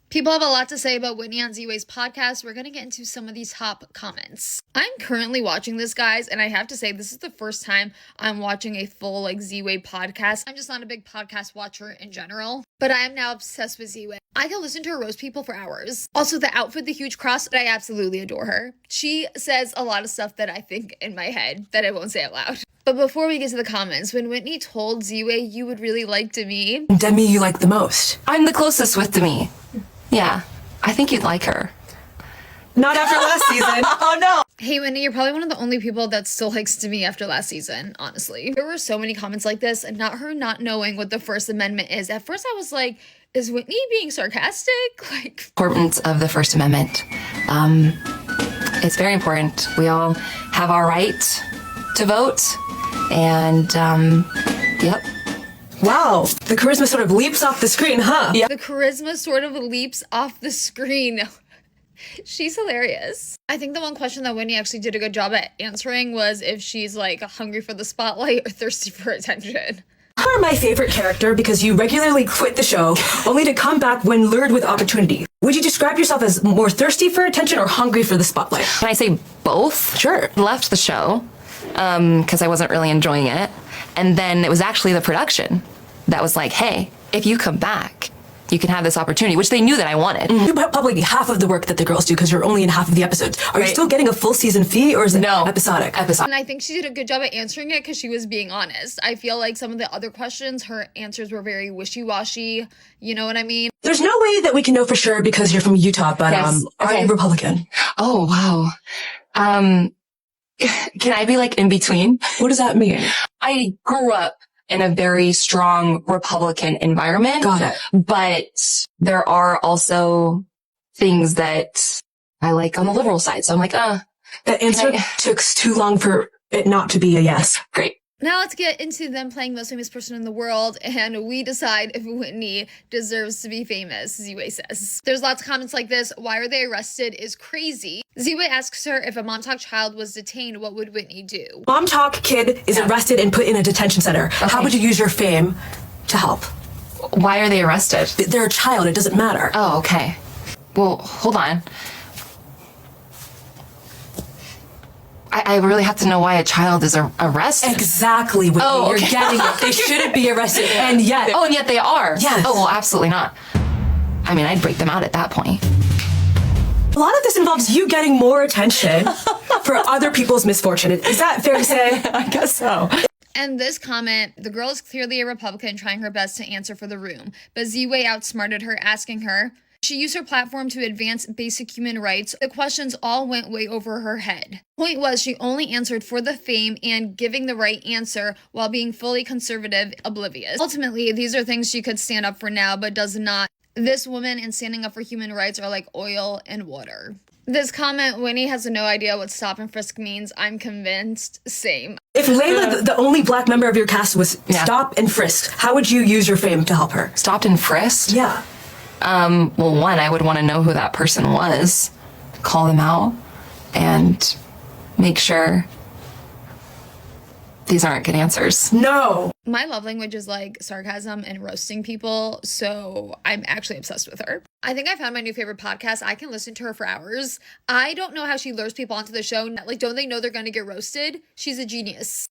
People have a lot to say about Whitney on Z-Way's podcast. We're going to get into some of these top comments. I'm currently watching this, guys, and I have to say this is the first time I'm watching a full Z-Way podcast. I'm just not a big podcast watcher in general, but I am now obsessed with Z-Way. I can listen to her roast people for hours. Also, the outfit, the huge cross, I absolutely adore her. She says a lot of stuff that I think in my head that I won't say out loud. But before we get to the comments, when Whitney told Z-Way you would really like Demi. Demi you like the most. I'm the closest with Demi. Yeah, I think you'd like her. Not after last season. Oh no. Hey Whitney, you're probably one of the only people that still likes Demi after last season, honestly. There were so many comments like this, and not knowing what the First Amendment is. At first I was like, is Whitney being sarcastic? Importance of the First Amendment. It's very important. We all have our right to vote, and yep. Wow, the charisma sort of leaps off the screen, huh? Yeah. The charisma sort of leaps off the screen. She's hilarious. I think the one question that Whitney actually did a good job at answering was if she's hungry for the spotlight or thirsty for attention. You are my favorite character because you regularly quit the show only to come back when lured with opportunity. Would you describe yourself as more thirsty for attention or hungry for the spotlight? Can I say both? Sure. Left the show because I wasn't really enjoying it. And then it was actually the production that was like, hey, if you come back, you can have this opportunity, which they knew that I wanted. You probably half of the work that the girls do because you're only in half of the episodes. Are you still getting a full season fee or is it episodic? And I think she did a good job at answering it because she was being honest. I feel like some of the other questions, her answers were very wishy-washy. You know what I mean? There's no way that we can know for sure because you're from Utah, but Yes. are you Republican? Oh, wow. Can I be in between? What does that mean? I grew up in a very strong Republican environment. Got it. But there are also things that I like on the liberal side. So I'm like, That answer took too long for it not to be a yes. Great. Now let's get into them playing most famous person in the world, and we decide if Whitney deserves to be famous, Z-Way says. There's lots of comments like this. Why are they arrested is crazy. Z-Way asks her if a Montauk child was detained, what would Whitney do? Montauk kid is arrested and put in a detention center. Okay. How would you use your fame to help? Why are they arrested? They're a child. It doesn't matter. Oh, okay. Well, hold on. I really have to know why a child is arrested. Exactly, Whitney. Oh, okay. You're getting it. They shouldn't be arrested, and yet. Oh, and yet they are? Yes. Oh, well, absolutely not. I mean, I'd break them out at that point. A lot of this involves you getting more attention for other people's misfortune. Is that fair to say? I guess so. And this comment, the girl is clearly a Republican trying her best to answer for the room, but Z-Way outsmarted her, asking her. She used her platform to advance basic human rights. The questions all went way over her head. Point was, she only answered for the fame and giving the right answer while being fully conservative, oblivious. Ultimately, these are things she could stand up for now, but does not. This woman and standing up for human rights are like oil and water. This comment, Whitney has no idea what stop and frisk means. I'm convinced. Same. If Layla, the only black member of your cast, was stopped and frisked, how would you use your fame to help her? Stopped and frisked? Yeah. Well, one, I would want to know who that person was, call them out, and make sure these aren't good answers. No. My love language is sarcasm and roasting people, so I'm actually obsessed with her. I think I found my new favorite podcast. I can listen to her for hours. I don't know how she lures people onto the show. Don't they know they're going to get roasted? She's a genius.